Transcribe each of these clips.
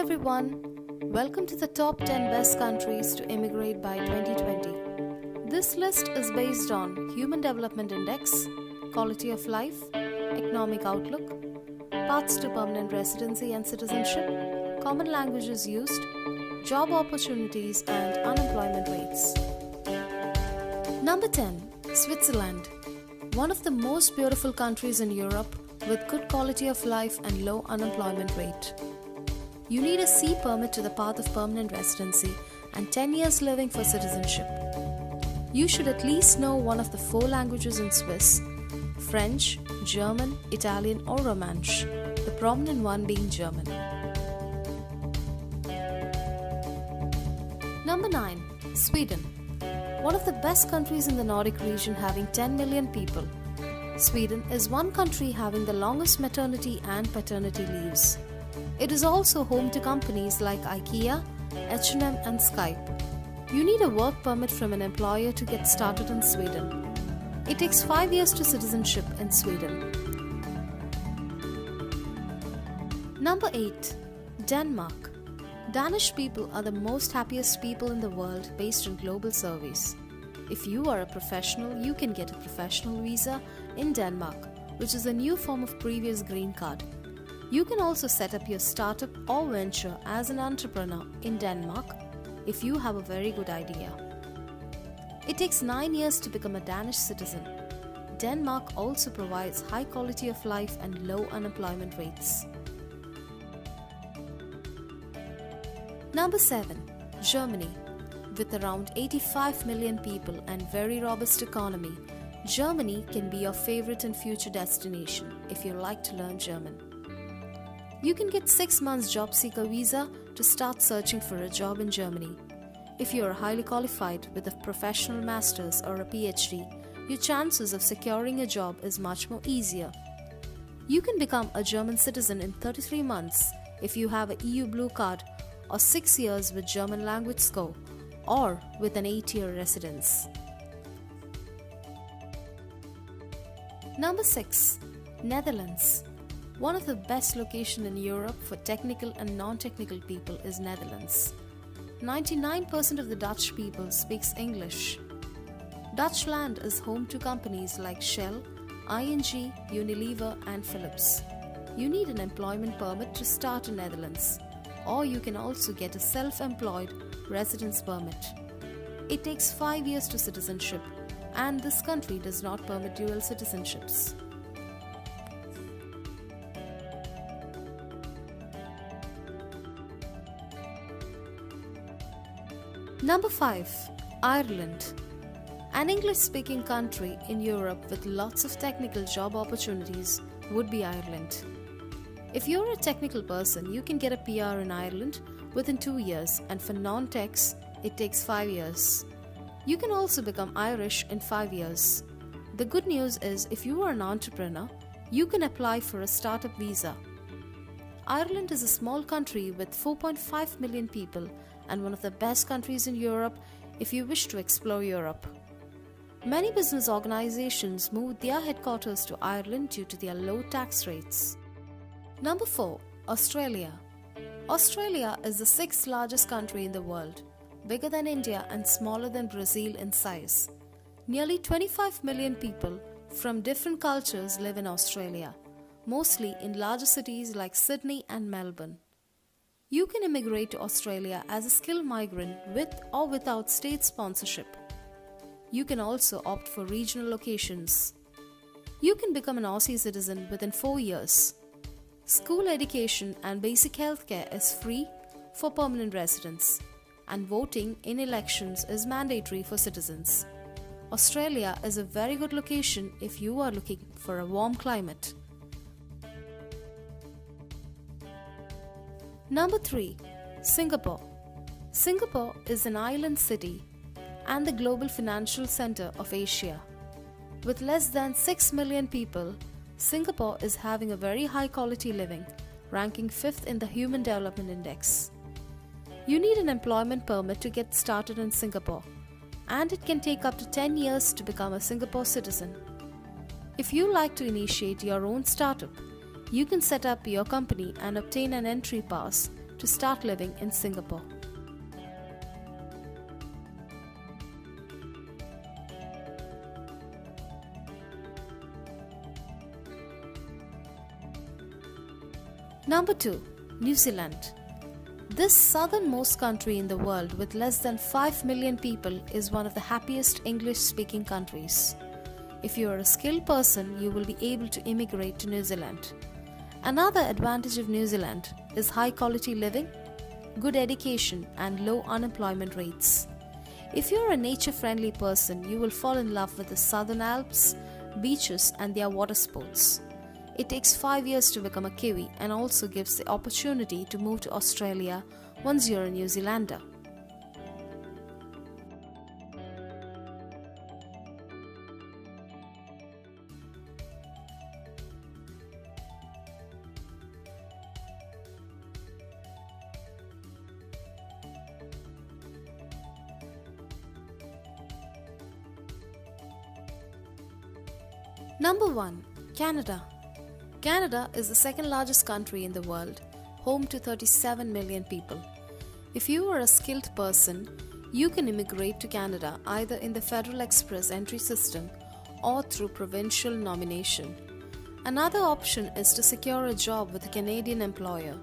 everyone. Welcome to the top 10 best countries to immigrate by 2020. This list is based on Human Development Index, quality of life, economic outlook, paths to permanent residency and citizenship, common languages used, job opportunities and unemployment rates. Number 10. Switzerland. One of the most beautiful countries in Europe with good quality of life and low unemployment rate. You need a C permit to the path of permanent residency and 10 years living for citizenship. You should at least know one of the 4 languages in Swiss: French, German, Italian or Romansh, the prominent one being German. Number 9. Sweden. One of the best countries in the Nordic region, having 10 million people. Sweden is one country having the longest maternity and paternity leaves. It is also home to companies like IKEA, H&M and Skype. You need a work permit from an employer to get started in Sweden. It takes 5 years to citizenship in Sweden. Number 8. Denmark. Danish people are the most happiest people in the world based on global surveys. If you are a professional, you can get a professional visa in Denmark, which is a new form of previous green card. You can also set up your startup or venture as an entrepreneur in Denmark if you have a very good idea. It takes 9 years to become a Danish citizen. Denmark also provides high quality of life and low unemployment rates. Number 7. Germany. With around 85 million people and very robust economy, Germany can be your favorite and future destination if you like to learn German. You can get 6 months job seeker visa to start searching for a job in Germany. If you are highly qualified with a professional master's or a PhD, your chances of securing a job is much more easier. You can become a German citizen in 33 months if you have an EU Blue Card or 6 years with German language score or with an 8-year residence. Number 6. Netherlands. One of the best locations in Europe for technical and non-technical people is Netherlands. 99% of the Dutch people speaks English. Dutch land is home to companies like Shell, ING, Unilever and Philips. You need an employment permit to start in Netherlands, or you can also get a self-employed residence permit. It takes 5 years to citizenship, and this country does not permit dual citizenships. Number 5. Ireland. An English-speaking country in Europe with lots of technical job opportunities would be Ireland. If you're a technical person, you can get a PR in Ireland within 2 years, and for non-techs, it takes 5 years. You can also become Irish in 5 years. The good news is, if you are an entrepreneur, you can apply for a startup visa. Ireland is a small country with 4.5 million people and one of the best countries in Europe if you wish to explore Europe. Many business organizations moved their headquarters to Ireland due to their low tax rates. Number 4. Australia. Australia is the 6th largest country in the world, bigger than India and smaller than Brazil in size. Nearly 25 million people from different cultures live in Australia, mostly in larger cities like Sydney and Melbourne. You can immigrate to Australia as a skilled migrant with or without state sponsorship. You can also opt for regional locations. You can become an Aussie citizen within 4 years. School education and basic healthcare is free for permanent residents, and voting in elections is mandatory for citizens. Australia is a very good location if you are looking for a warm climate. Number 3. Singapore. Singapore is an island city and the global financial center of Asia. With less than 6 million people, Singapore is having a very high quality living, ranking 5th in the Human Development Index. You need an employment permit to get started in Singapore, and it can take up to 10 years to become a Singapore citizen. If you like to initiate your own startup, you can set up your company and obtain an entry pass to start living in Singapore. Number 2. New Zealand. This southernmost country in the world with less than 5 million people is one of the happiest English-speaking countries. If you are a skilled person, you will be able to immigrate to New Zealand. Another advantage of New Zealand is high quality living, good education and low unemployment rates. If you are a nature-friendly person, you will fall in love with the Southern Alps, beaches and their water sports. It takes 5 years to become a Kiwi and also gives the opportunity to move to Australia once you're a New Zealander. Number 1. Canada. Canada is the second largest country in the world, home to 37 million people. If you are a skilled person, you can immigrate to Canada either in the Federal Express entry system or through provincial nomination. Another option is to secure a job with a Canadian employer.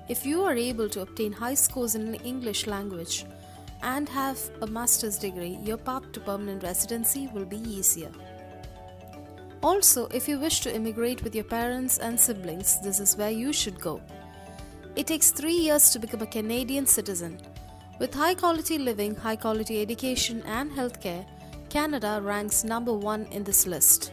If you are able to obtain high scores in the English language and have a master's degree, your path to permanent residency will be easier. Also, if you wish to immigrate with your parents and siblings, this is where you should go. It takes 3 years to become a Canadian citizen. With high quality living, high quality education and healthcare, Canada ranks number 1 in this list.